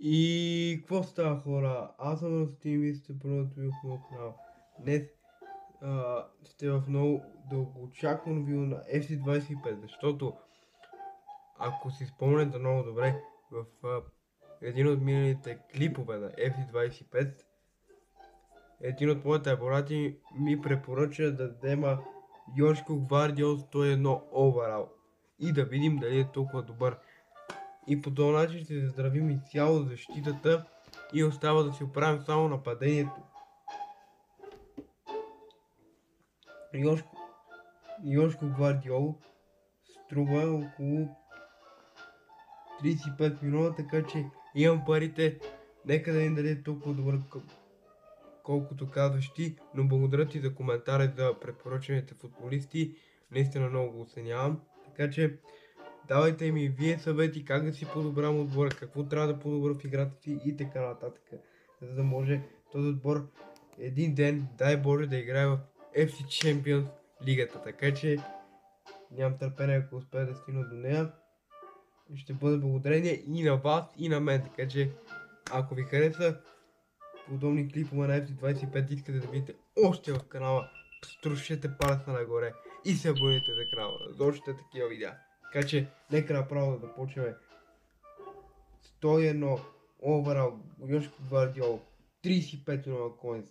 И какво става, хора? Аз съм Ростин, вие сте първото ви в моят канал. Днес сте в много дългоочаквано видео на FC25, защото ако си спомняте много добре, в един от миналите клипове на FC25, един от моите абонати ми препоръча да взема Йошко Гвардиол 101 оверал и да видим дали е толкова добър. И по този начин ще заздравим изцяло защитата и остава да си оправим само нападението. Йошко Гвардиол струва около 35 милиона, така че имам парите. Нека да ни даде толкова добър колкото казваш ти, но благодаря ти за коментара за препоръчаните футболисти. Наистина много го оценявам. Така че давайте ми вие съвети как да си подобрям отбора, какво трябва да подобря в играта си и така нататък. За да може този отбор един ден, дай Боже, да играе в FC Champions лигата. Така че нямам търпение, ако успея да стигна до нея. Ще бъде благодарение и на вас, и на мен. Така че ако ви хареса подобни клипове на FC25, искате да видите още в канала, струшете палеца нагоре и се абонирайте за канала за още такива видеа. Така че нека направо да почнем. 101 оверал, Йошко Гвардиол, 35 милиона коинс.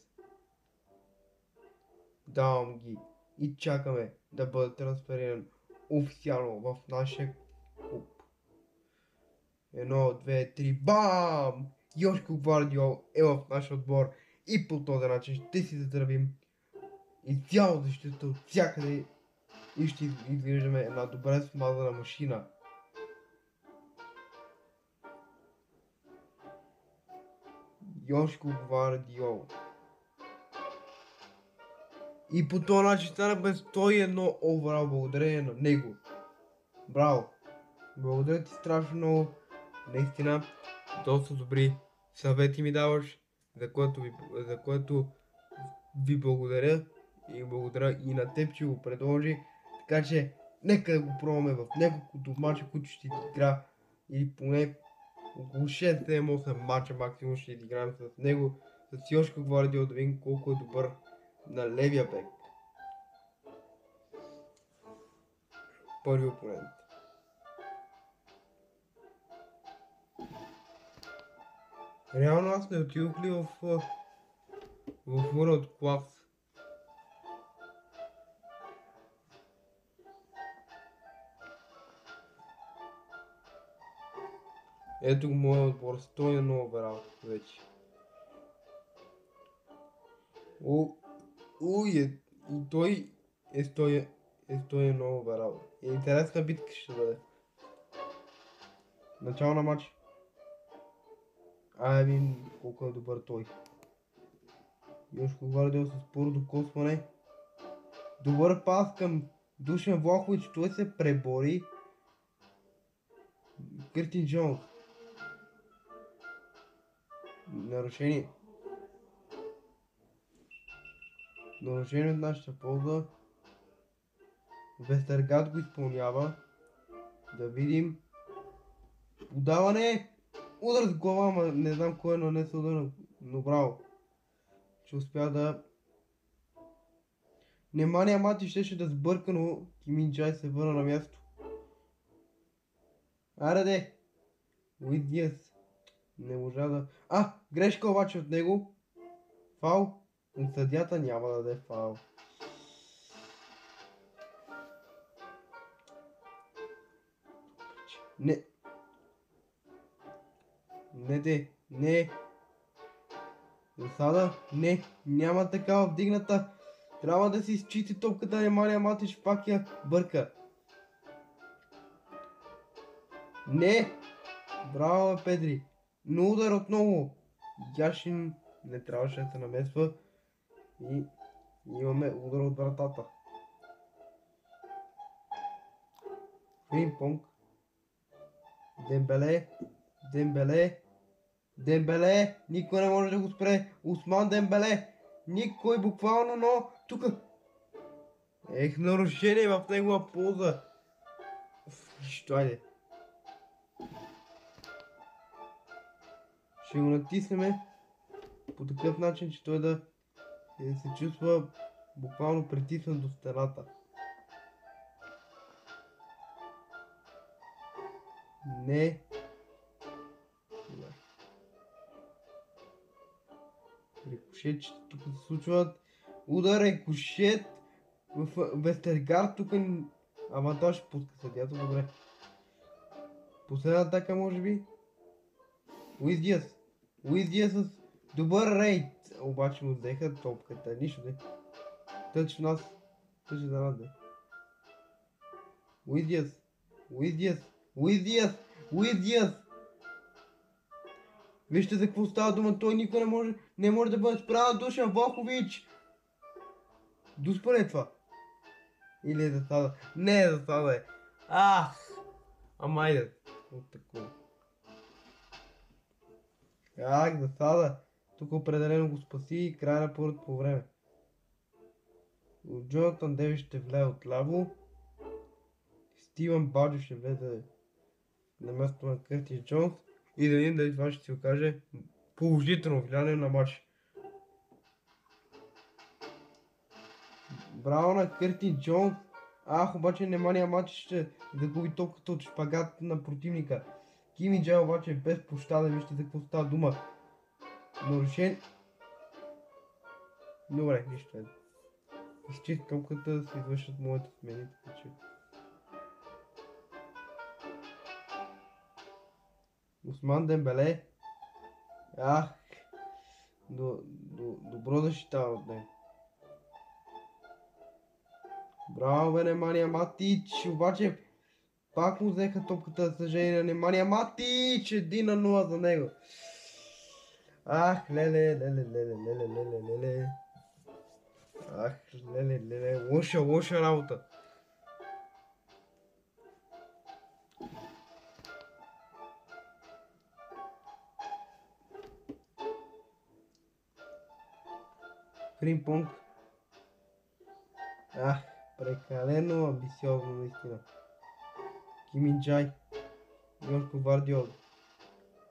Давам ги и чакаме да бъде трансфериран официално в нашия клуб. 1, 2, 3, бам! Йошко Гвардиол е в нашия отбор и по този начин ще си заздравим изцяло защита от всякъде и ще изглеждаме една добре смазана машина. Йошко Гвардиол. И по този начин станахме 101 оверал благодарение на него. Браво! Благодаря ти страшно много. Наистина, доста добри съвети ми даваш, за което ви благодаря. И благодаря и на теб, че го предложи. Така че, нека да го пробваме в няколкото мача, които ще игра. Или поне около 6-7-8 мача максимум ще играем с него. С Йошко Гвардиол да видим колко е добър на левия бек. Първи опонент. Реално аз не отидох ли в World Class? Ето го моят отбор, 101 оверал вече. И той е 101 оверал. Интересна битка ще бъде. Начало на матч. Ай, видим колко е добър той. Йошко Гвардиол с първо докосване. Добър пас към Душан Влахович, той се пребори. Къртин Джонс. Нарушение. Нарушение от нашата полза. Вестергат го изпълнява. Да видим. Удаване! Удар с глава, ама не знам кой е нанесъл удара, но браво. Че успя да... Внимание, Мати щеше да сбърка, но Кимин Джай се върна на място. Аре де! Луис Диас. Не можа да... Грешка обаче от него. Фал. От съдята няма да даде фал. Не. Не. Засада? Не. Няма такава вдигната. Трябва да си изчисти топката, Немания Матич пак я бърка. Не! Браво, Педри. Но удар отново. Яшин не трябваше да се намесва. И имаме удар от вратата. Фримпонг. Дембеле. Никой не може да го спре. Усман Дембеле. Никой буквално, но тук. Нарушение в негова полза. Нищо, айде. Ще го натиснем по такъв начин, че той да се чувства буквално притиснат до стената. Не. Рикошетчета тук се случват. Удар, рикошет. В Вестергард тук ама той ще пуска съдията, добре. Последна атака може би. Луис Диас с добър рейд. Обаче му взеха топката. Нищо де. Тъч в нас. Тъч за нас де. Луис Диас. Вижте за какво става дума. Той никой не може да бъде справен. Душан Влахович. Дуспа ли е това? Или е засада? Не е засада е. Ама айде. От такова. Засада. Тук определено го спаси и края на първото по време. Джонатан Дейвис ще влезе отляво. Стивън Баджо ще влезе на място на Къртис Джонс. И да видим дали това ще се окаже положително влияние на матч. Браво на Къртис Джонс. Обаче внимание, матч ще загуби топката от шпагат на противника. Кими Джай обаче е без пощада, вижте за какво става дума. Нарушен. Добре, нищо е. Изчист топката да се извършат моите смени, така че... Усман Дембеле. Добро защитава от него. Браво бе, Немания Матич, обаче пак му взеха топката, за съжаление на Немания Матич, 1-0 за него. Леле. Лоша работа. Фримпонг. Прекалено амбициозно наистина. Кимин Джай. Йорко Вардиол.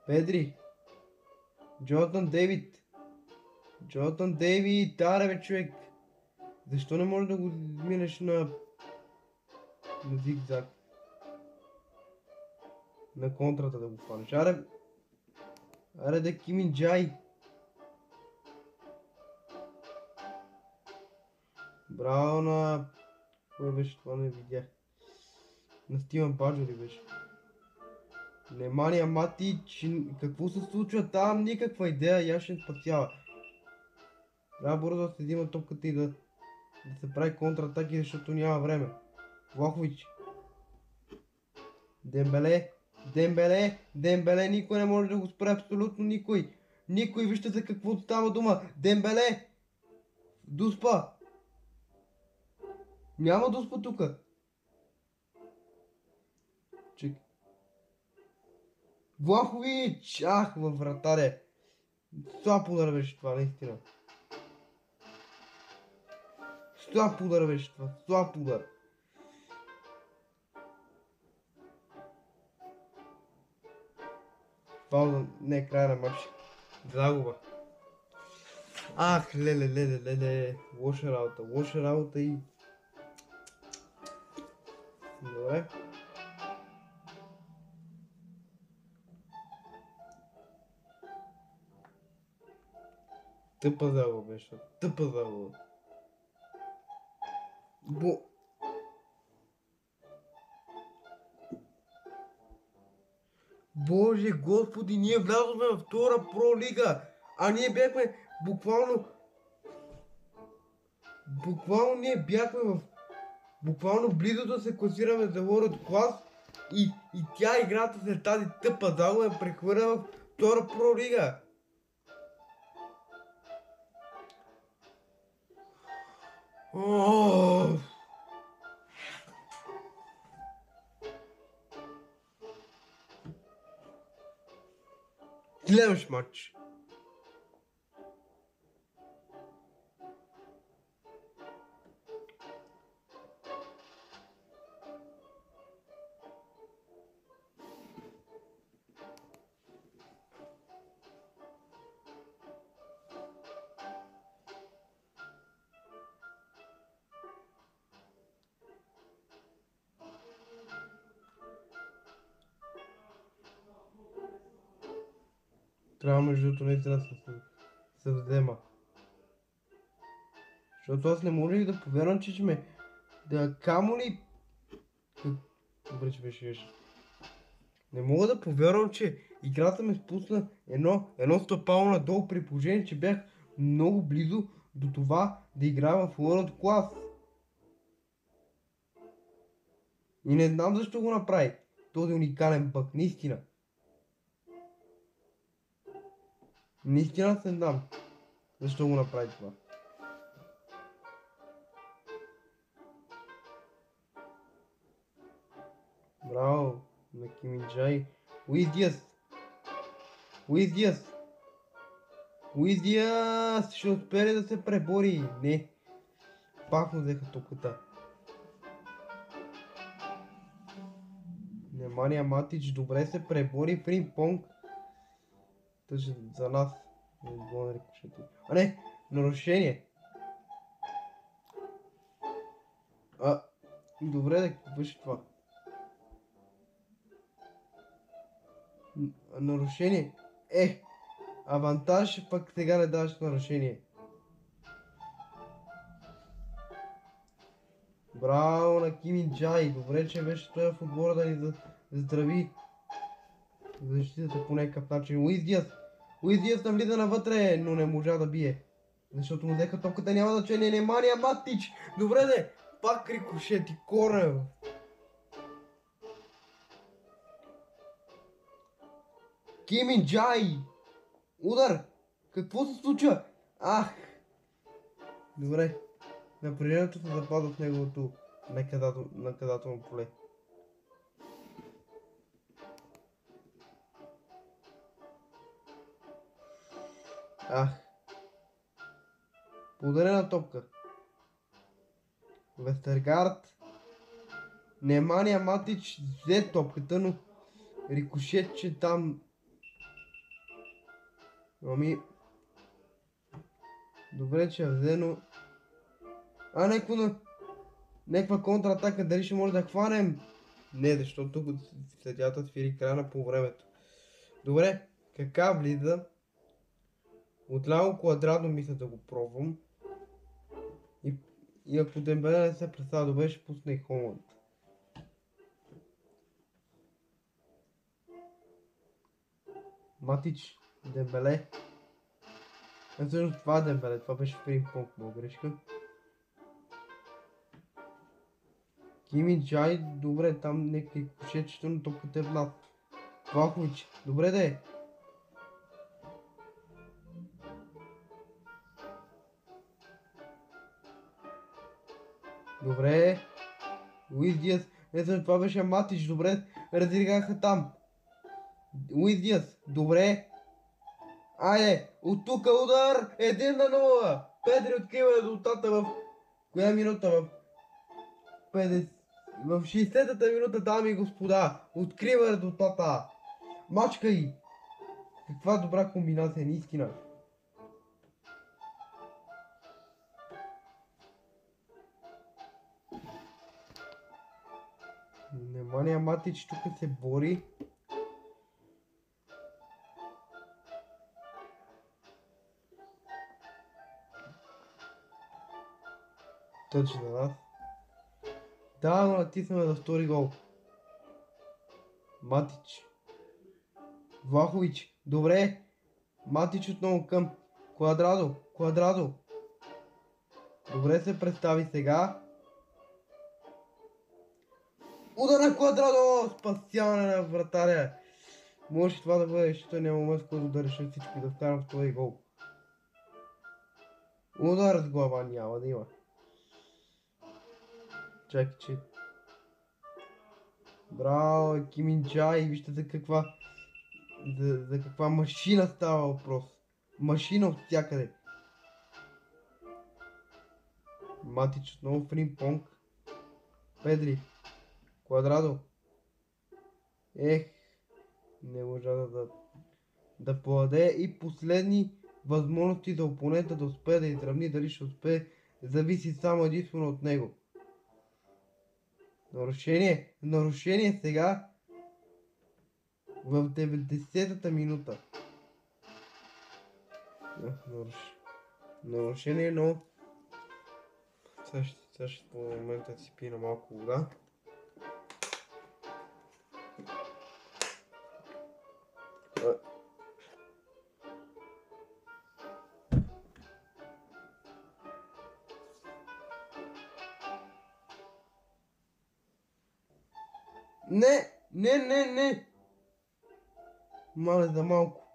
Педри. Джонатан Дейвид. Бе, човек. Защо не можеш да го минеш на зигзаг? На контрата да го фанеш. Аре да Кимин Джай. Браво на... Кой беше това, не видях. На Стивън Баджо ли беше? Немания Матич, какво се случва там? Никаква идея, Яшен спасява. Трябва бързо да се взима топката и да се прави контратаки, защото няма време. Влахович. Дембеле, никой не може да го спре, абсолютно никой. Вижте за какво става дума. Дембеле! Дуспа! Няма дуспа тука. Чек. Влахович! Във вратаря. Слаб удар беше това, наистина. Слаб удар. Пауза, не, края на матч. Загуба. Леле. Лоша работа и... Добре. Тъпа загуба беше. Боже господи, ние влязохме във втора про лига, а ние бяхме буквално близо да се класираме за World Class и тя играта след тази тъпа загуба прехвърля в втора про лига. Следващ матч. Трябва между другото наистина се взема. Защото аз не можех да повярвам, че сме да камо ли... Добре, че беше. Не мога да повярвам, че играта ме спусна едно стъпало надолу, при положение, че бях много близо до това да играя в World Class. И не знам защо го направи този уникален бък, наистина. Наистина не знам защо го направи това. Браво на Киминджай. Луис Диас. Луис Диас. Луис Диас ще успее ли да се пребори? Не. Пак му взеха топката. Немания Матич добре се пребори. Фримпонг. Тъжи за нас. А не, нарушение. Добре да върши това. Нарушение. Авантаж, пък сега не даваш нарушение. Браво на Киминджай. Добре, че беше този в отбора да ни здрави защитата по някакъв начин. Луис Диас. Луис Диас навлиза навътре, но не можа да бие. Защото му взеха топката, няма значение. Немания Матич. Добре де. Пак рикошет и корнер. Киминджай. Удар. Какво се случва? Добре. Напрежението се запазва в неговото наказателно поле. Ударена топка. Вестергард. Немания Матич взе топката, но рикошет, че там... Добре, че я взе, но... Някаква контратака, дали ще може да хванем? Не, защото тук съдията свири края на полувремето. Добре, кака влиза? Отляво Квадрадо мисля да го пробвам. И ако Дембеле не се представя добре, ще пусне и Холанд. Матич, Дембеле. Всъщност това е Дембеле, това беше Фримпонг, много грешка. Киминджай, добре, там някакви кошечета, но топката е в нас. Влахович, добре да е. Добре. Луис Диас, това беше Матич, добре, разригаха там. Луис Диас, добре. Айде, от тук удар, 1-0. Педри открива резултата в коя минута? В 60-та минута, дами и господа, открива резултата. Мачкай! Каква добра комбинация, наистина. Немания Матич тук се бори. Точно, да. Да, но натиснаме за втори гол. Матич. Влахович. Добре. Матич отново към Квадрадо. Добре се представи сега. Удар на Квадрадо! Спасяване на вратаря. Може това да бъде, защото няма момент, в който да реша всичко и да вкарам втори гол. Удар с глава няма да има. Чакай, че... Браво, Киминджай, вижте за каква машина става въпрос. Машина от всякъде. Матич отново Фримпонг. Педри. Квадрадо. Не можа да подаде и последни възможности за опонента да успее да изравни. Дали ще успее, зависи само единствено от него. Нарушение сега в 90-та минута. Нарушение, но също по момента си пина малко вода. Не! Мале за малко.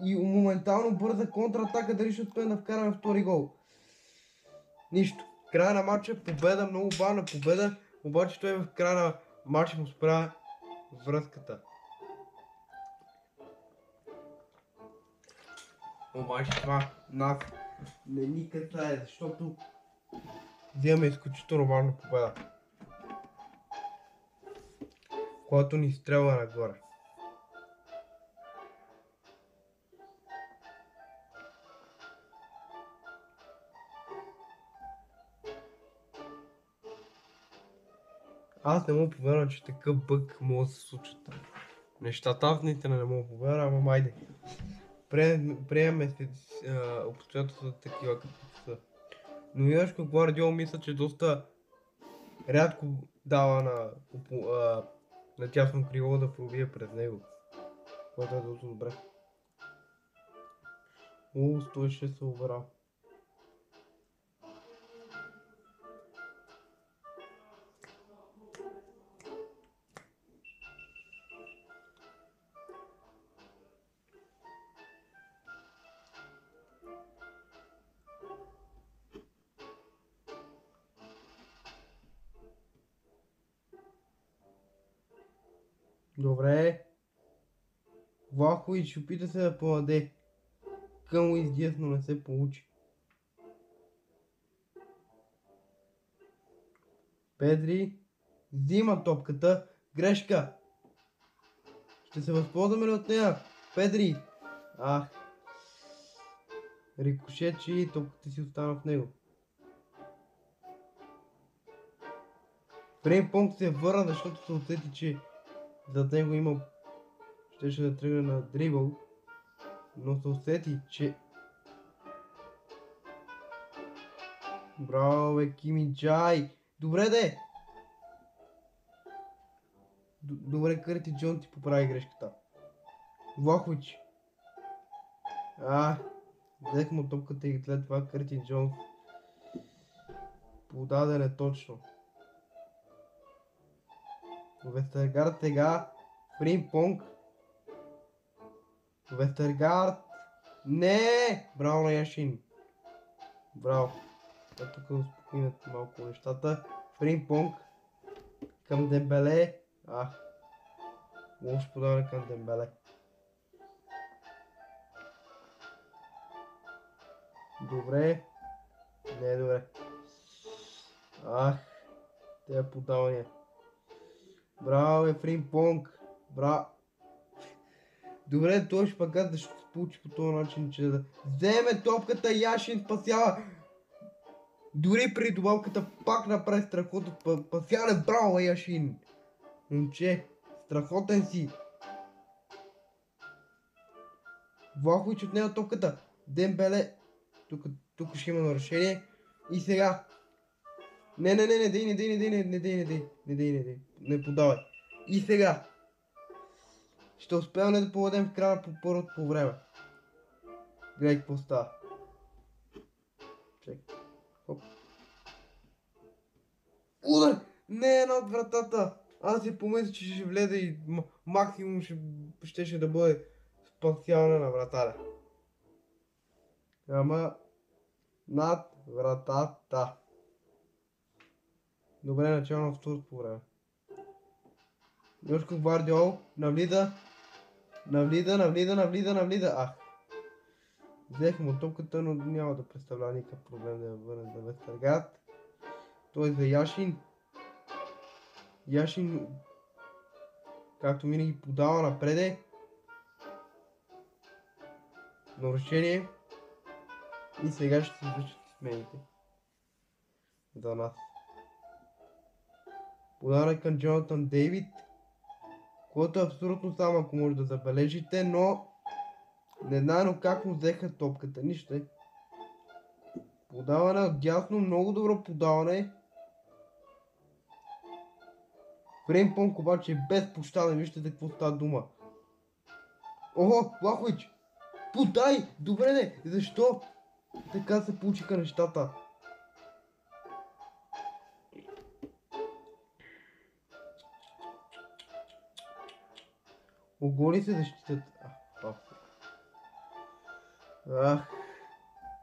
И моментално бърза контратака, дали ще успеем да вкараме втори гол. Нищо. Края на матча, победа, много бавна победа, обаче той в края на матча му спря връзката. Обаче това нас не ни касае, защото вземаме изключително важна победа, която ни стрелва нагоре. Аз не мога повярвам, че такъв бък може да се случат нещата. Аз наистина не мога повярвам, ама майде. Приемаме обстоятелствата такива каквито са. Но Йошко Гвардиол мисля, че доста рядко дава на тясно крило да пробие през него. Което е доста добре. 106 се оверал. Добре. Влахович опита се да подаде. Към Луис Диас, но не се получи. Педри взима топката. Грешка. Ще се възползваме ли от нея? Педри. Рикошет, че и топката си остана в него. Фреймпонг се върна, защото се усети, че зад него има... Щеше да тръгне на дрибъл. Но се усети, че... Браво, бе, Кими Джай! Добре, де! Добре, Кърти Джон ти поправи грешката. Влахович. Взех му топката и след това Кърти Джон подаде неточно. Вестергард сега. Фреймпонг. Вестергард. Не! Браво на Яшин. Браво. Тук успокоят малко нещата. Фреймпонг. Към Дембеле. Лошо подаване към Дембеле. Добре. Не е добре. Те подавания. Браво, Фреймпонг. Браво. Добре, той шпагат да ще се получи по този начин, че да вземе топката, Яшин спасява. Дори при добавката пак направи страхотно спасяване. Браво, Яшин. Момче, страхотен си. Влахович отнема топката. Дембеле. Тук ще има нарушение. И сега. Не подавай. И сега. Ще успеем ли да поведем в края по първото по време? Гледай какво става. Чекай. Хоп. Удар! Не е над вратата! Аз си помисля, че ще влезе и максимум ще да бъде спасяване на вратаря. Ама над вратата. Добре, начало на второто по време. Йошко Гвардиол навлиза. Взех му топката, но няма да представлява никакъв проблем да я върне за Вестергард. Той е за Яшин. Яшин, както винаги, подава напреде. Нарушение. И сега ще се извършат смените. За нас. Подаване към Джонатан Дейвид, което е абсолютно само, ако може да забележите, но Не знам как му взеха топката, нищо е. Подаване отдясно, много добро подаване. Фреймпонг обаче е безпощаден, вижте за какво става дума. Охо, Влахович! Подай! Добре не! Защо? Така се получиха нещата. Оголи се защитат.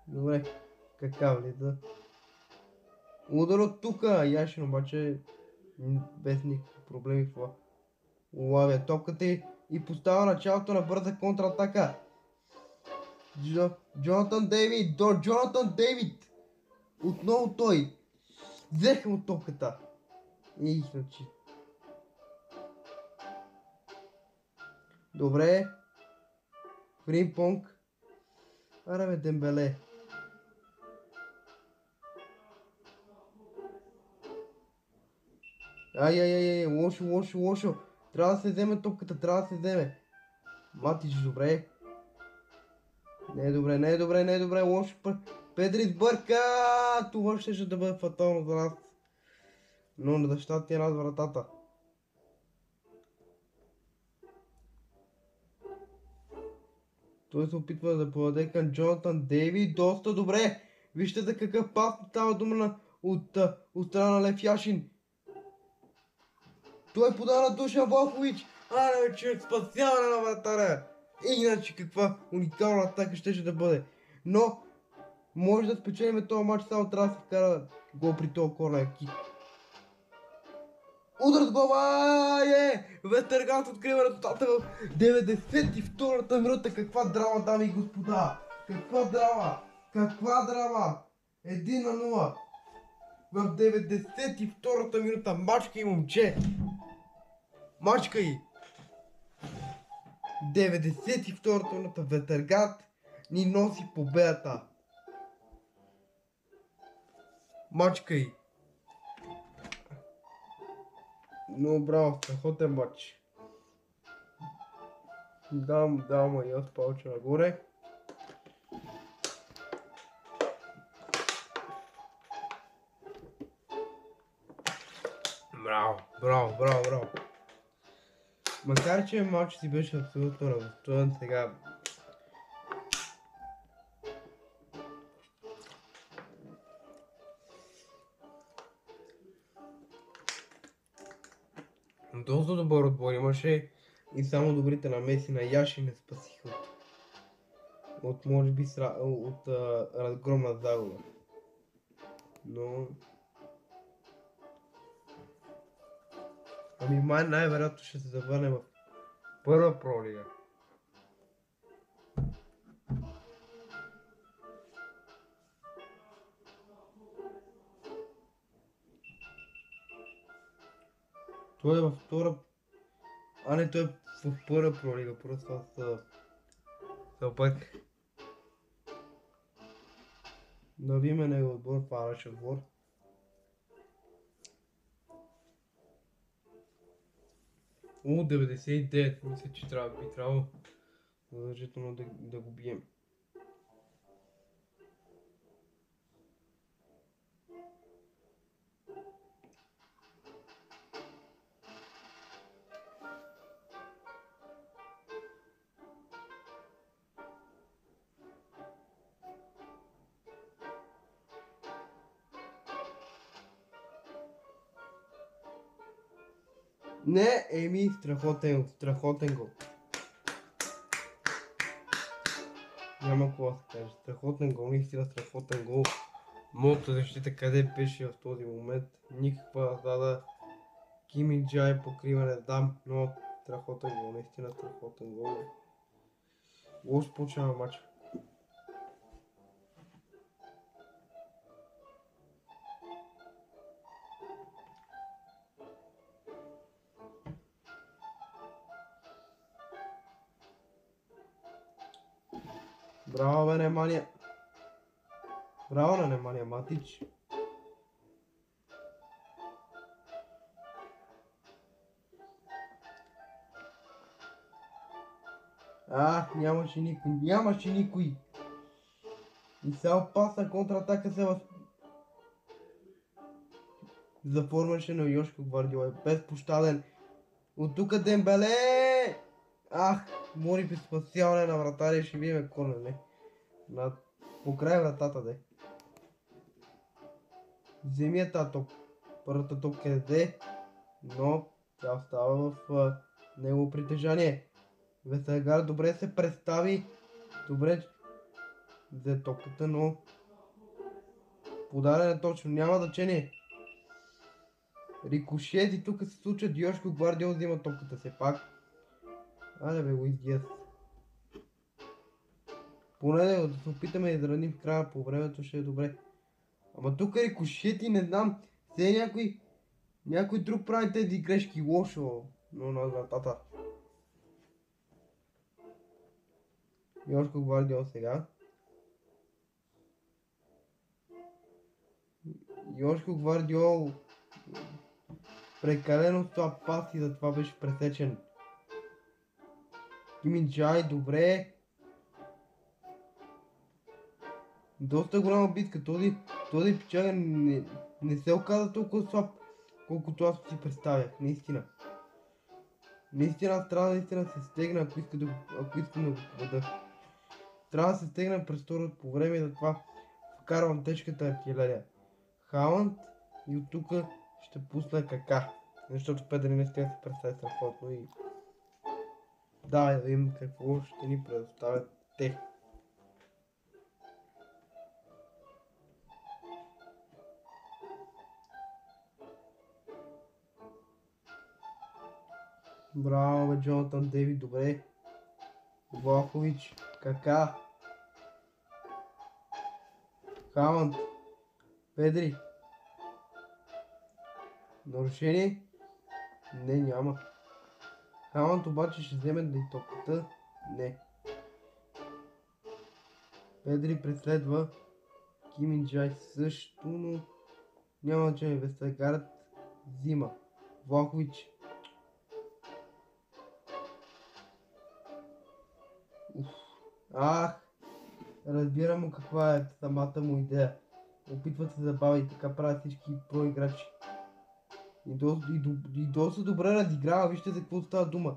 Добре. Кака влиза. Удар от тука. Яшин обаче без никакви проблеми в това. Улавя топката и поставя началото на бърза контратака. Джонатан Дейвид! Отново той. Взеха му топката. И значи. Добре. Фримпонг. Аре бе, Дембеле. Ай, лошо. Трябва да се вземе топката, трябва да се вземе. Матич, добре. Не е добре, лошо път. Педри сбърка! Това ще да бъде фатално за нас. Но на дъщата ти е над вратата. Той се опитва да подаде към Джонатан Дейвид. Доста добре! Вижте за какъв пас става дума от страна на Лев Яшин. Той подава на Душан Влахович. Аре, човек, спасяване на вратаря. Иначе каква уникална атака ще да бъде. Но може да спечелим този матч, само трябва да се вкара гол при този корнер кик. Удар с глава! Ветергант открива резултата в 92-та минута. Каква драма, дами и господа! Каква драма! 1-0. В 92-та минута. Мачка и момче! Мачка и! 92-та минута. Ветергант ни носи победата. Мачка и! Но браво, страхотен матч. Дам и аз палча нагоре. Браво. Макар че матч си беше абсолютно равностоен, сега доста добър отбор имаше и само добрите намеси на Яши не спасиха от може би от разгромна загуба. Но май най-вероятно ще се завърне в първа пролига. Той е във втора... той е в първа пролига, просто аз се опък. Да видим него отбор, фараш отбор. О, 99, мисля, че би трябвало задължително да го бием. Не, страхотен гол. Няма какво да се каже. Страхотен гол, наистина страхотен гол. Моята защита къде беше в този момент? Никаква назада. Кими Джай покрива, не знам, но страхотен гол, наистина страхотен гол. Лошо получава матча. Браво бе, Немания! Браво на Немания, Матич! Нямаше никой. Нямаше никой. И сега опасна контратака се заформяше на Йошко Гвардиола. Безпощаден. От тук Дембеле! Може би спасяване на вратаря, ще видим корнер, не. Покрай вратата, де. Вземи я тази топ. Първата топка е де, но тя остава в негово притежание. Весегар добре се представи. Добре взе топката, но подаден точно. Няма значение. Рикошет и тук се случва. Йошко Гвардиола взима топката все пак. Айде бе, Луис Диас. Поне да се опитаме да изравним в края по времето, ще е добре. Ама тук рикошети, не знам. Все някой друг прави тези грешки. Лошо. Но на вратата. Йошко Гвардиола сега. Йошко Гвардиола прекалено с това пас и затова беше пресечен. Киминджай, добре. Доста голяма битка. Този пичага не се оказа толкова слаб, колкото аз си представях. Наистина. Наистина трябва да се стегна, ако искам да го победа. Трябва да се стегна през второто по време и затова вкарвам тежката артилерия. Халанд и от тук ще пусна Кака. Защото Педри не ще се представи страхотно и... Да видим какво ще ни предоставят те. Браво бе, Джонатан Дейвид, добре. Влахович, Кака. Халанд. Педри. Нарушение? Не, няма. Халанд обаче ще вземе да и топката. Не. Педри преследва. Киминджай също, но няма значение. Вестагарът взима. Влахович. Разбирам му каква е самата му идея. Опитват се да забавя и така правят всички проиграчи. И доста добре разиграва, вижте за какво става дума.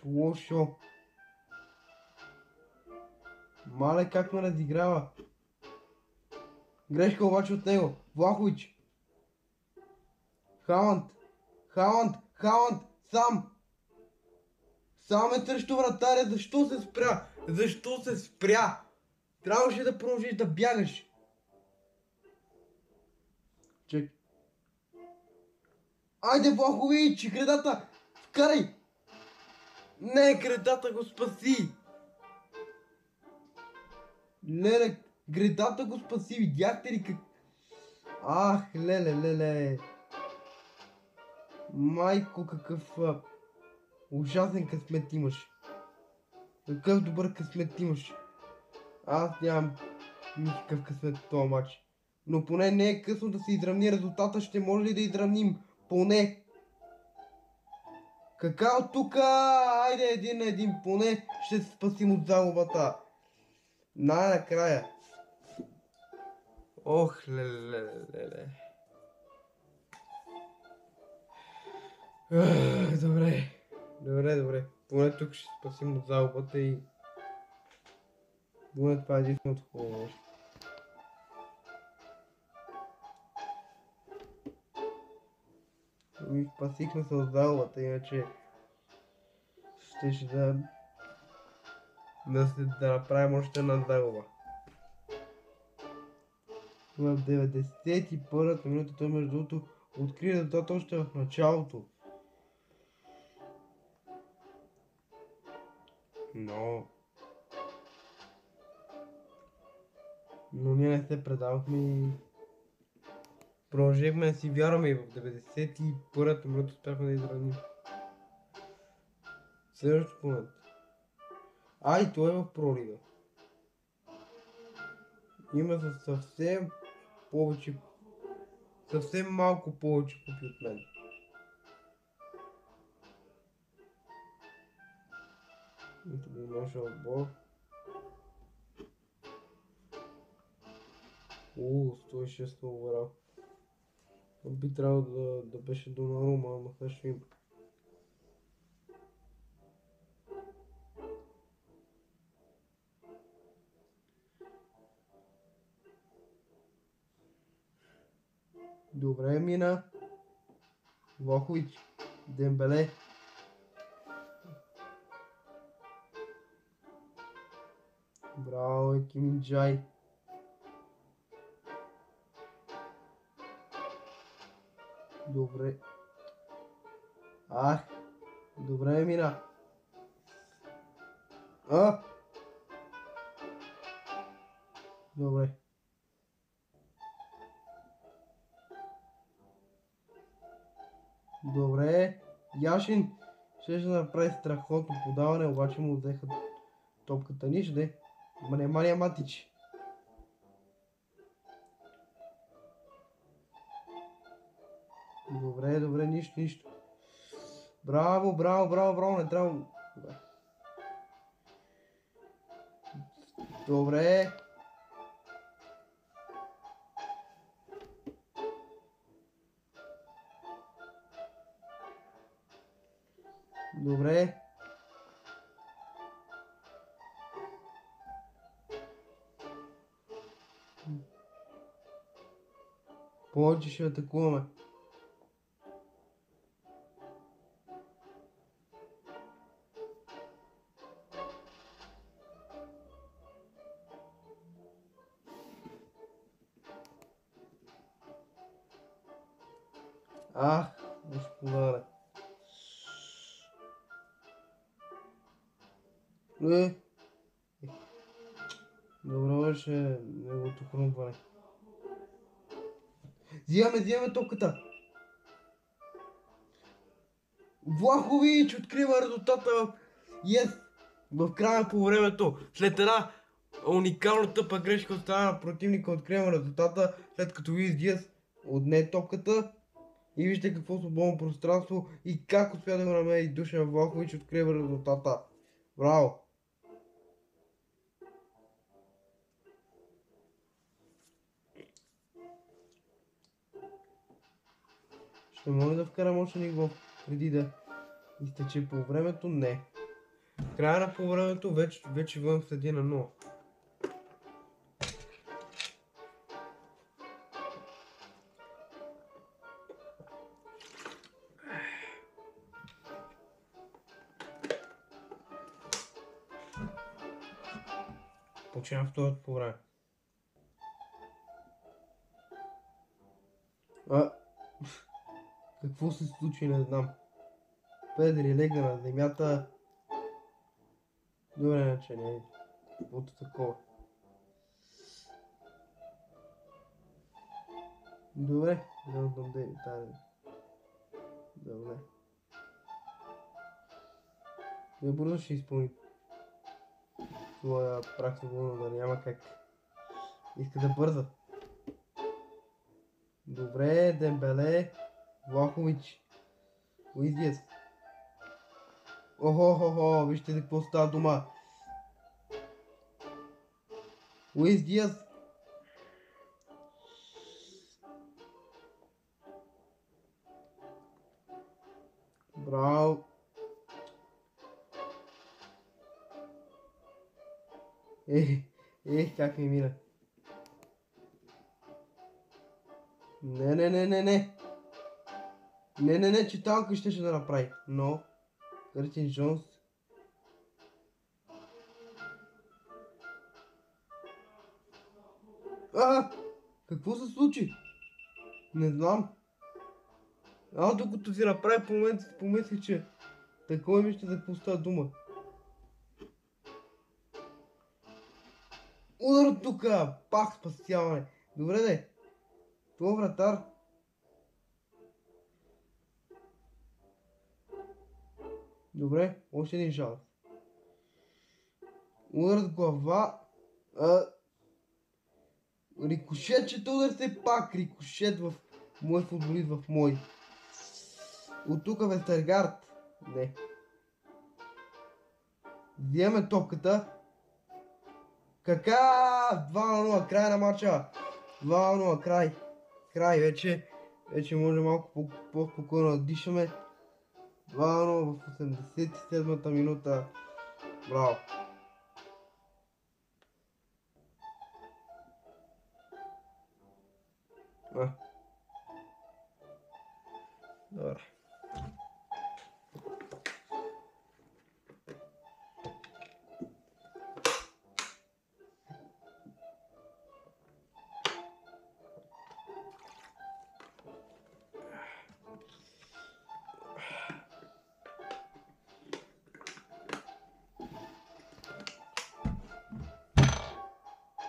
Лошо. Мале как ме разиграва. Грешка обаче от него. Влахович. Халанд. Сам е срещу вратаря. Защо се спря? Трябваше да продължиш да бягаш. Чек. Айде, Влахович, гредата. Вкарай. Не, гредата го спаси. Леле, гредата го спаси. Видяхте ли как... леле. Майко, какъв ужасен късмет имаш. Какъв добър късмет имаш. Аз нямам никакъв късмет в този матч. Но поне не е късно да се изравни резултата. Ще може ли да изравним? Поне. Кака от тука? Айде един на един. Поне ще се спасим от загубата. Най-накрая. Ох, леле. Добре. Поне тук ще спасим от загубата и... Поне това е единственото хубаво нещо. И спасихме се от загубата, иначе... Щеше да направим още една загуба. В 91-та минута той между другото откри резултата още в началото. Но ние не се предавахме и продължихме да си вярваме и в 91-та минута успяхме да изравним. Следващото момент. И той е в пролига. Има за съвсем малко повече купи от мен. Ето го наша отбор. 106 оверал. Би трябвало да беше Донарума, ама сега ще има. Добре мина. Влахович. Дембеле. Браво, Екиминджай. Добре. Добре мина. Добре. Добре. Яшин ще направи страхотно подаване, обаче му взеха топката. Нищо де. Внимание, Матич. Добре, нищо. Браво, не трябва. Добре. Добре. Повече ще атакуваме. Господаре. Добре беше неговото хрумване. Взимаме топката. Влахович открива резултата в края по времето. След една уникална тъпа грешка от страна на противника открива резултата, след като Луис Диас отне топката. И вижте какво свободно пространство и как успя да го намери Душан Влахович открива резултата. Браво! Ще може да вкарам още ни гол преди да изтече по времето? Не. В края на по времето вече вън с 1-0. Починам второто по време. Какво се случи, не знам. Педри легна на земята. Добре, иначе не е каквото такова. Добре, да отдам тази. Добре. Не бързо ще изпълни своя прак свободно, да няма как. Иска да бърза. Добре, Дембеле, Влахович, Луис Диас. Охо, вижте за какво става дума. Луис Диас. Браво. Как ми мина. Не, читалка ще да направи. Но, Къртин Джонс. Какво се случи? Не знам. Докато си направи по момента си помислих, че такова ми ще да пуста дума. Удар от тука! Пак спасяване. Добре де. Това вратар. Добре, още един шанс. Удар от глава. Рикошет, че удар се пак. Рикошет в мой футболист, в мой. От тук Вестергард. Не. Вземаме топката. Кака? 2-0, край на матча. 2-0, край. Край, вече може малко по-спокойно да дишаме. 2-0 в 87-та минута. Браво. Добре.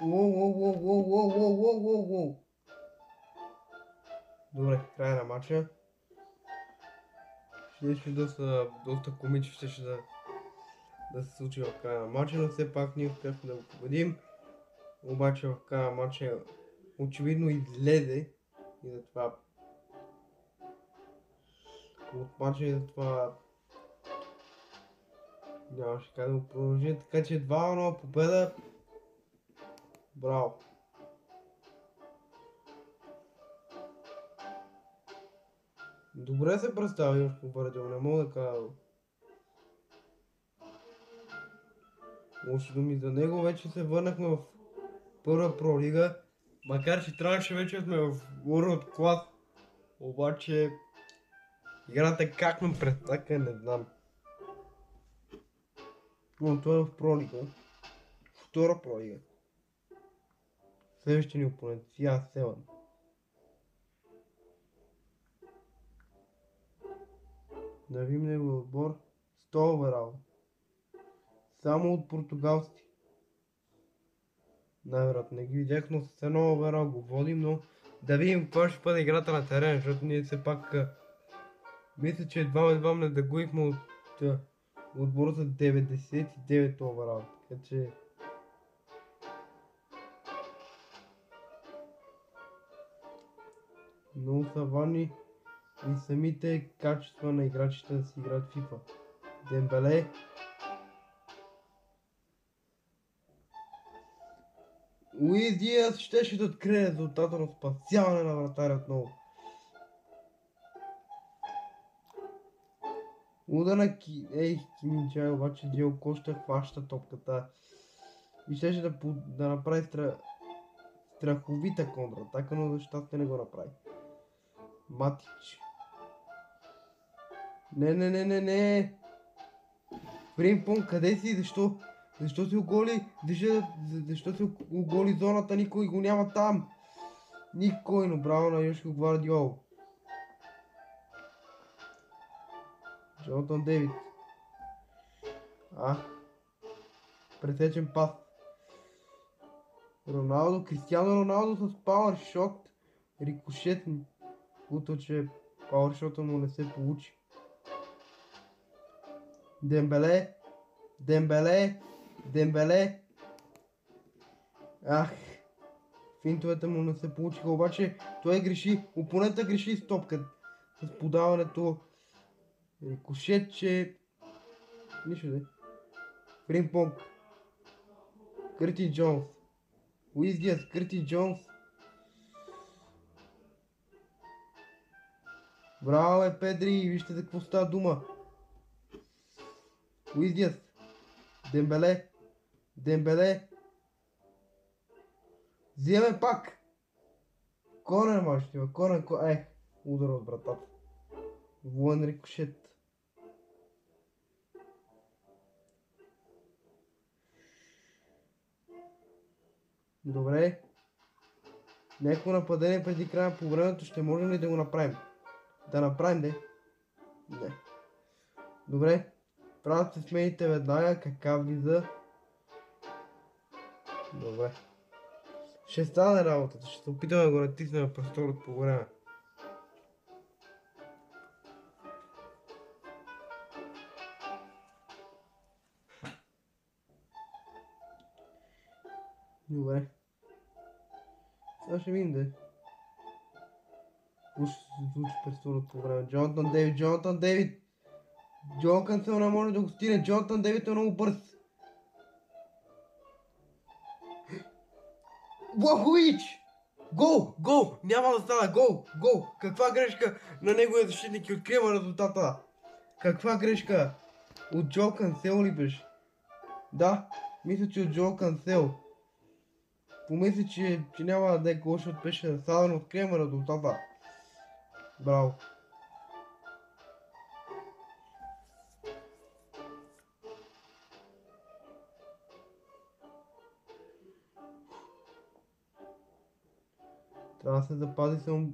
Воу. Добре, края на матча. Ще доста комично ще да се случи в края на матча, но все пак ние успяхме да го победим. Обаче в края на матча очевидно излезе и затова от матча и затова нямаше как да го продължи. Така че 2-0 победа. Браво! Добре се представи Йошко Бърдел, не мога да кажа. Лоши думи за него, вече се върнахме в първа пролига, макар че трябваше вече сме в World Class, обаче играта как ме престака, не знам. Но това е в пролига, втора пролига. Следващия ни опонент, Сия Селан. Да видим неговия отбор, 100 оверал. Само от португалци. Най-вероятно не ги видях, но с едно оверал го водим, но да видим каква ще бъде играта на терена, защото ние все пак мисля, че едва не загубихме от отбора с 99 оверал, така че много са важни и самите качества на играчите да си играят FIFA. Дембеле. Луис Диас щеше да открие резултата на спасяване на вратаря отново. Удар на Киминчай, обаче Дио Коста хваща топката и щеше да направи страховита контратака, но за щастие не го направи. Матич. Не. Фримпон, къде си? Защо си оголи? Защо си оголи зоната? Никой го няма там. Никой, но браво на Йошко Гвардиол. Джонатан Дейвид. Пресечен пас. Роналдо, Кристиано Роналдо с пауършот. Рикошет. Буто, че пауършота му не се получи. Дембеле. Финтовете му не се получиха, обаче той греши. Опонента греши с топка. С подаването. Рикошет, че... Нищо де. Фримпонг. Кърти Джонс. Луис Диас, Кърти Джонс. Браво Педри, вижте за какво става дума. Луис Диас. Дембеле. Вземе пак. Корнер може да има. Корнер. Удар от вратата. Воен рикошет. Добре. Някакво нападение преди края по времето ще можем ли да го направим? Да направим, де? Не. Добре. Правят се смените веднага. Кака влиза? Добре. Ще стане работата. Ще се опитаме да го натиснем през второто по време. Добре. Сега ще видим де. Какво ще се случи през второто време? Джонатан Дейвид, Джонатан Дейвид! Джон Кансел не може да го стигне, Джонатан Дейвид е много бърз. Влахович! Гол! Гол! Няма да стана! Гол! Гол! Каква грешка на неговия защитник и открива резултата! Каква грешка? От Джо Кансел ли беше? Да, мисля, че от Джо Кансел. Помисли, че няма да даде гол, защото беше разсаден, открием резултата. Браво. Трябва да се запази само...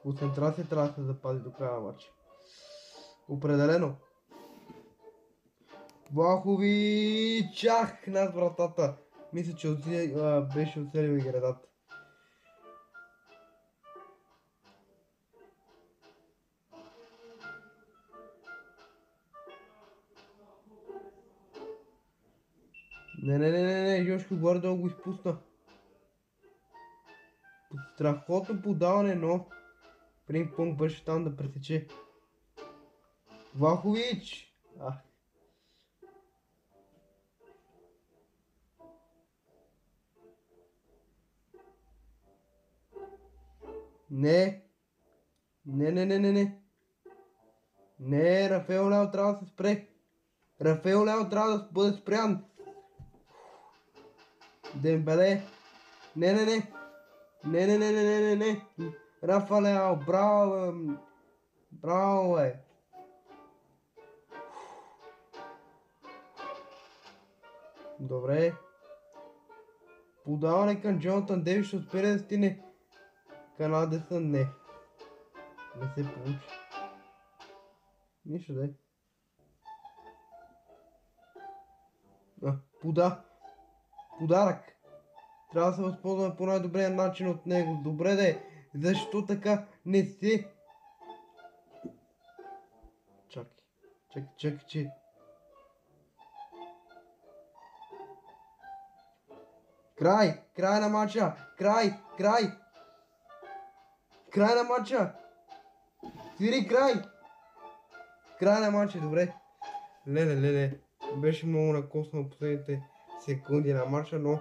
Концентрация трябва да се запази до края на матча. Определено. Влахович! Ах, над вратата. Мисля, че беше оцелил и градата. Не, Йошко горе-долу го изпусна. Страхотно подаване, но Фримпонг беше там да пресече. Влахович! Ах. Не. Не, Рафаел Ляо трябва да се спре. Рафаел Ляо трябва да бъде спрян. Дембеле. Не. Рафа Ляо, браво, браво, е. Добре. Подаване към Джонатан Дейвид, ще успее да стигне Канадесън. Не. Не се получи. Нищо да е. Подарък. Трябва да се възползваме по най-добрия начин от него. Добре да е. Защо така не се... Чакай. Край на матча. Край на матча. Свири край. Край на матча, добре. Леле. Беше много накосно последните секунди на матча, но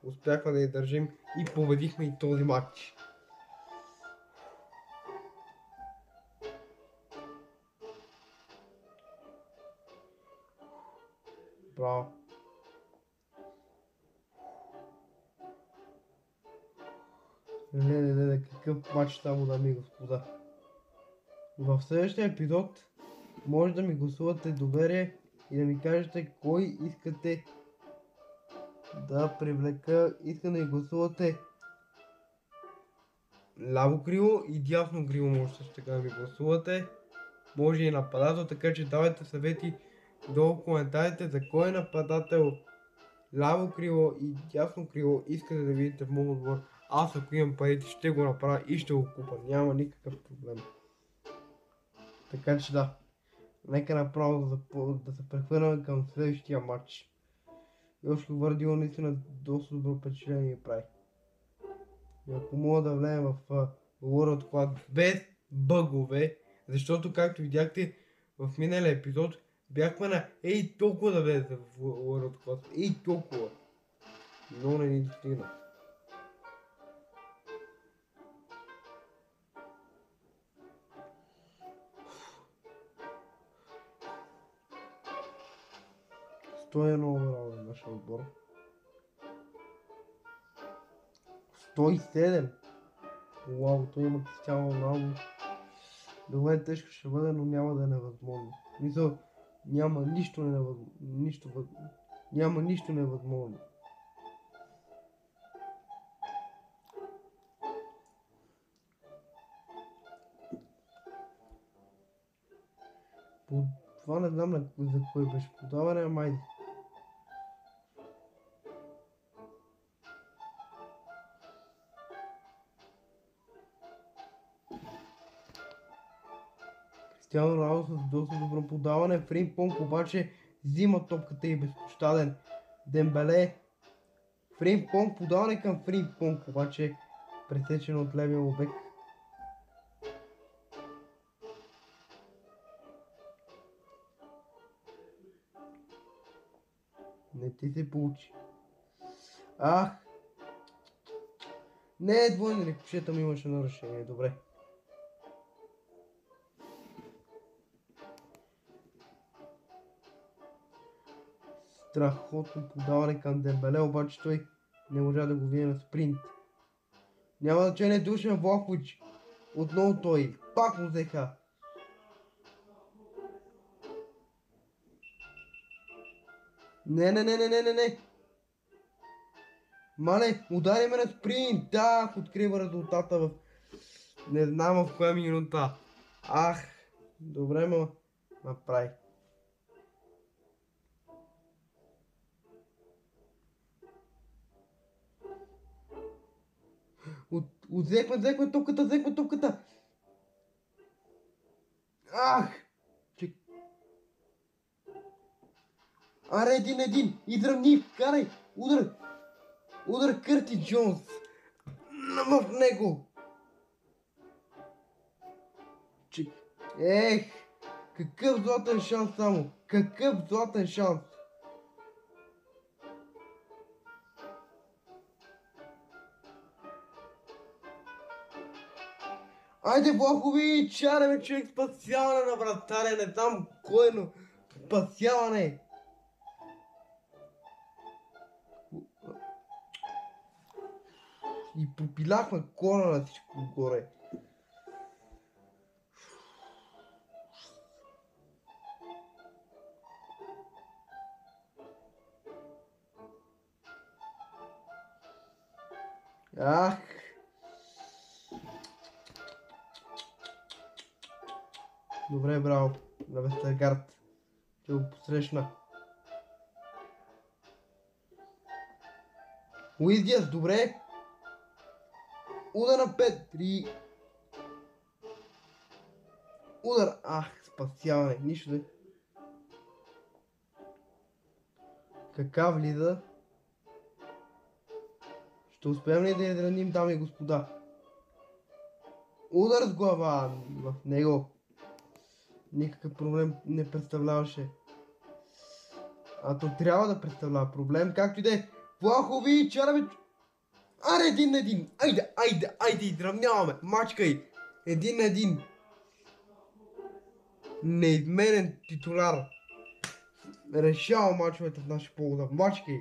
успяхме да издържим и победихме и този матч. Браво. Леле, какъв матч там, дами и господа. В следващия епизод може да ми гласувате доверие и да ми кажете кой искате да привлека. Искам да ми гласувате ляво крило и дясно крило, може също така да ми гласувате. Може и нападател, така че давайте съвети долу в коментарите за кой нападател, ляво крило и дясно крило искате да видите в моят отбор. Аз ако имам парите ще го направя и ще го купа, няма никакъв проблем. Така че да, нека направо да се прехвърляме към следващия матч. Йошко Гвардиола наистина доста добро впечатление прави. И ако мога да влеем в World Class без бъгове, защото както видяхте в миналия епизод, бяхме на толкова да влезе в World Class, толкова. Но не ни достигна. Той е много браво на нашия отбор. 107. Уау, той има Кристиано Роналдо. Добре, тежко ще бъде, но няма да е невъзможно. Мисля, няма нищо невъзможно. Това не знам за кой беше подаване, ама Кристиано Роналдо с доста добро подаване. Фримпонг обаче взима топката и е безпощаден. Дембеле. Фримпонг, подаване към Фримпонг, обаче пресечено от левия обект. Не ти се получи. Ах! Не е двойно рикошета, ми имаше нарушение, добре. Страхотно подаване към Дембеле, обаче той не можа да го види на спринт. Няма значение, Душан Влахович. Отново той. Пак му взеха. Не. Мале, удари ме на спринт. Да, открива резултата в... Не знам в коя минута. Ах, добре ме направи. Взехме топката. Ах! Аре, един. Изравни, карай. Удар Кърти Джонс. В него. Ех, какъв златен шанс само. Какъв златен шанс. Айде, Влахович, аре, човек, спасяване на вратаря, не знам кой, но спасяване. И попиляхме кора на всичко горе. Ах! Добре, браво на Вестергард, че го посрещна. Луис Диас, добре. Удар на Петри. Удар. Ах, спасяване. Нищо не. Кака влиза. Ще успеем ли да израним, дами и господа? Удар с глава в него. Никакъв проблем не представляваше. А то трябва да представлява проблем, както и да е. Влахович, Арабич. Аре, 1-1. Айде, изравняваме. Мачкай. 1-1. Неизменен титуляр. Решава мачовете в наша полза. Мачкай.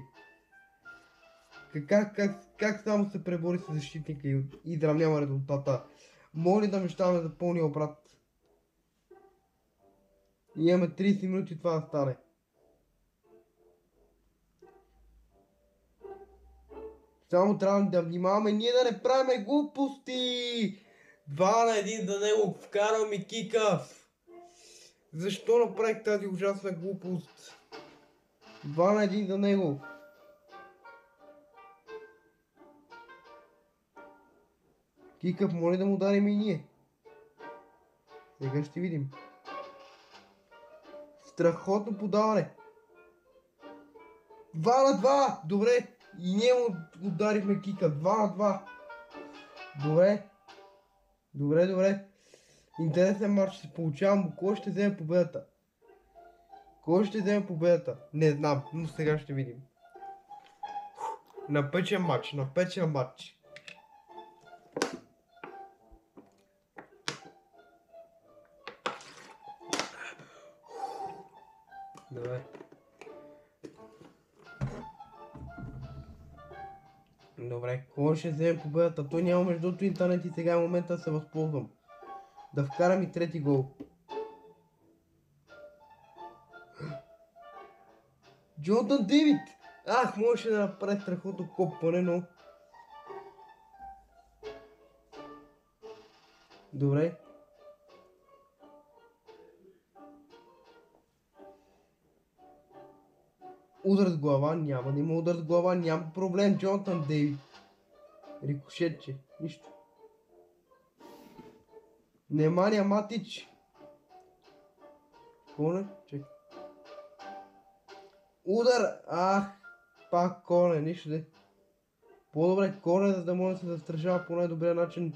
Как само се пребори с защитника и изравнява резултата? Моля да мечтаваме за пълния обрат. И имаме 30 минути това да стане. Само трябва да внимаваме ние да не правим глупости. 2-1 за него вкарал ми Кикав. Защо направих тази ужасна глупост? 2-1 за него. Кикав, моля да му ударим и ние. Сега ще видим. Страхотно подаване. 2-2. Добре. И ние му ударихме кика. 2-2. Добре. Интересен матч се получавам. Кой ще вземе победата? Не знам, но сега ще видим. Напечен матч. Добре, кой ще вземе победата? Той няма между другото интернет и сега е момента да се възползвам. Да вкарам и трети гол. Джонатан Дейвид! Ах, можеше да направи страхотно копане, но... Добре. Удар с глава, няма да има удар с глава, няма проблем, Джонатан Дейвид. Рикошетче, нищо. Немания Матич. Коне, чекай. Удар, ах, пак Коне, нищо де. По-добре корнер, за да може да се застрашава по най-добрия начин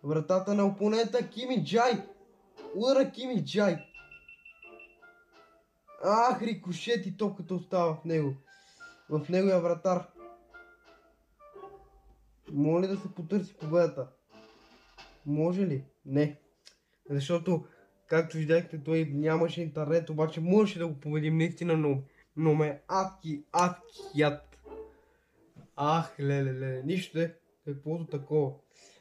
вратата на опонента. Кими Джай! Удара Кими Джай! Ах, рикошет и топката остава в него. В неговия вратар. Моля да се потърси победата. Може ли? Не. Защото, както видяхте, той нямаше интернет, обаче можеше да го победим наистина, но ме адски яд. Ах, леле, нищо е, каквото такова.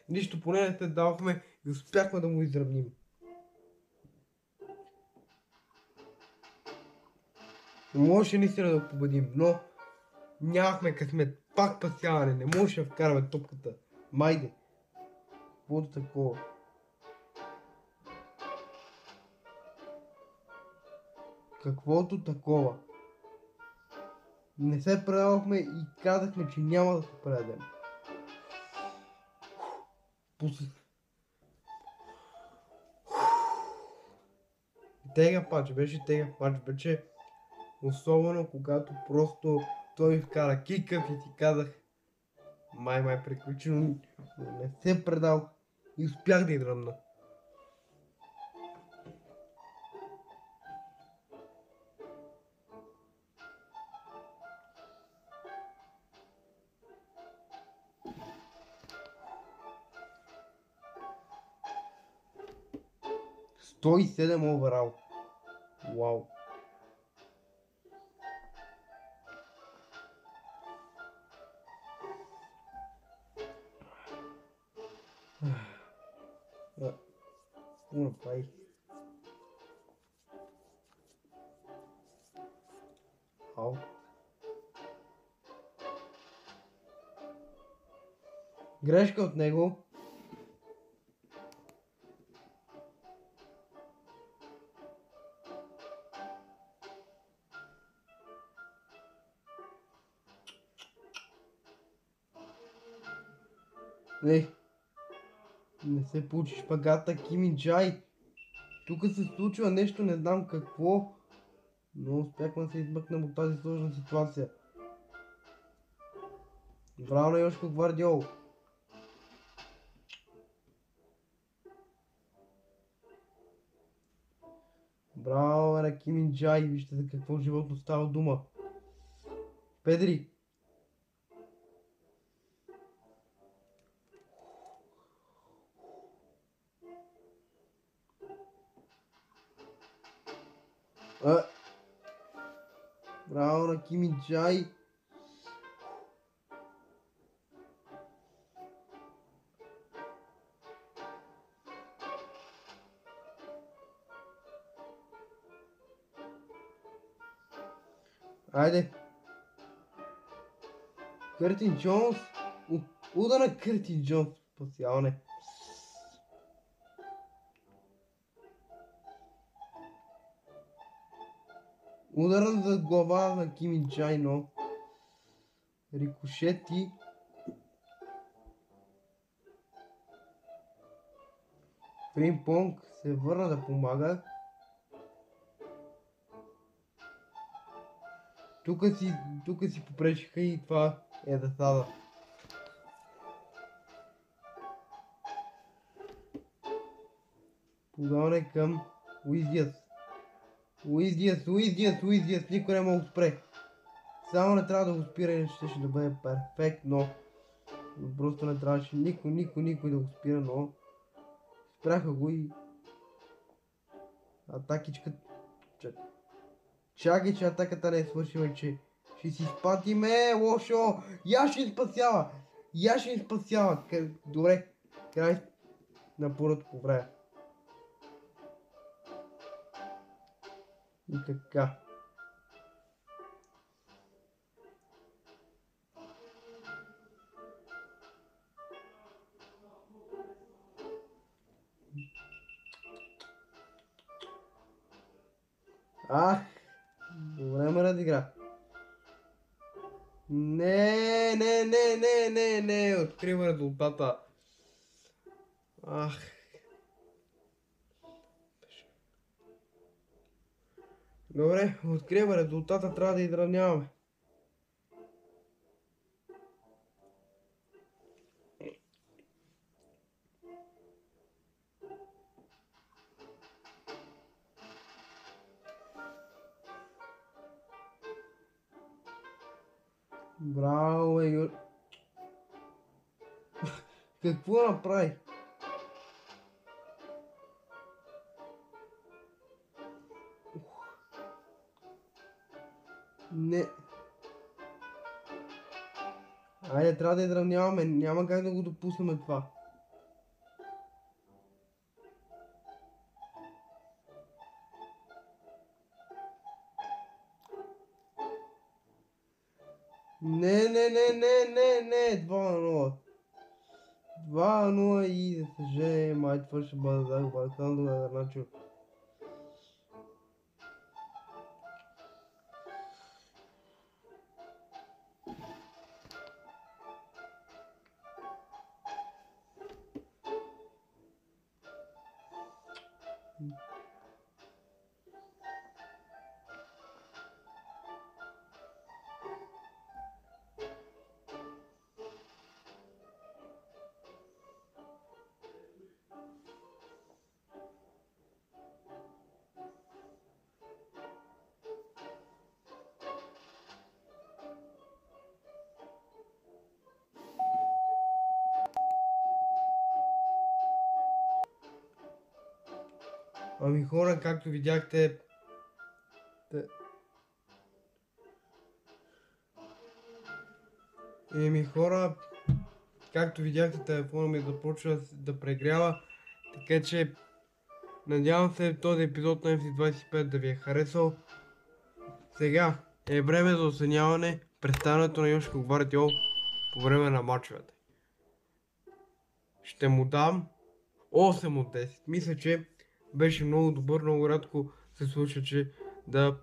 Нищо, поне не те давахме и успяхме да му изравним. Можеше наистина да го победим, но нямахме късмет. Пак пасяване, не можеше да вкараме топката. Майде. Каквото такова. Каквото такова. Не се предавахме и казахме, че няма да се предадем. Тега пач, беше особено когато просто той ми вкара кикъв и ти казах май приключи, но не се предал и успях да изръмна. Сто и 7 оверал. Вау. Какво направих? Ау. Грешка от него. Не се получи шпагата, Кими Джай. Тук се случва нещо, не знам какво, но успяхме да се измъкнем от тази сложна ситуация. Браво на Йошко Гвардиол. Браво на Кими Джай, вижте за какво животно става дума. Педри. Браво на Кими Джай. Айде. Къртин Джонс. Уда на Къртин Джонс. Спасяване. Ударът за глава на Кими Джай, но рикошети. Фримпонг се върна да помага. Тук си попречиха и това е засада. Подаване към Луис Диас, никой не мога да го спре. Само не трябва да го спира, иначе ще да бъде перфектно. Просто не трябваше никой да го спира, но спряха го и атакичка. Чакай, че атаката не е свършила и че ще си спатиме, лошо! Яшин спасява! Добре, край на първото по време. И така. Добре ме разигра. Не, открива резултата. Добре, откриваме резултата, трябва да изравняваме. Браво, бе, какво направи? Не. Айде, трябва да изравняваме. Няма как да го допуснем това. Не, 2-0. 2-0 и за съжаление, май това ще бъде загуба. Александър Гарначо. Ами хора, както видяхте... телефона ми започва да прегрява, така че надявам се този епизод на MC25 да ви е харесал. Сега е време за оценяване представянето на Йошко Гвардиол по време на мачовете. Ще му дам 8 от 10. Мисля, че беше много добър, много рядко се случва, че да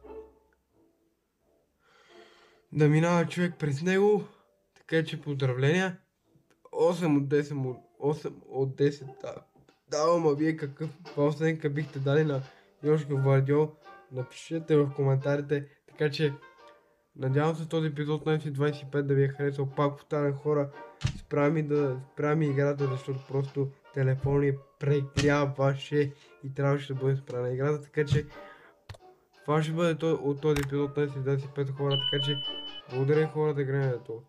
минава човек през него, така че поздравления. 8 от 10, 8 от 10, давам, а вие каква оценка бихте дали на Йошко Гвардиол? Напишете в коментарите, така че надявам се този епизод на MC25 да ви е харесал. Пак повтарям хора, спрями играта, защото просто телефон ни прегряваше и трябваше да бъде спряна играта, така че това ще бъде от този епизод на MC25 хора, така че благодаря хора за гледането.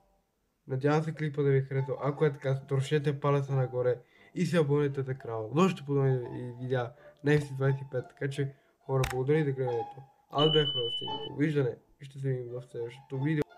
Надявам се клипа да ви е харесал. Ако е така, трошете палеца нагоре и се абонирайте за канала. За още подобни видеа на MC25, така че хора, благодаря за гледането. Аз бях Ростин. Довиждане и ще се видим в следващото видео.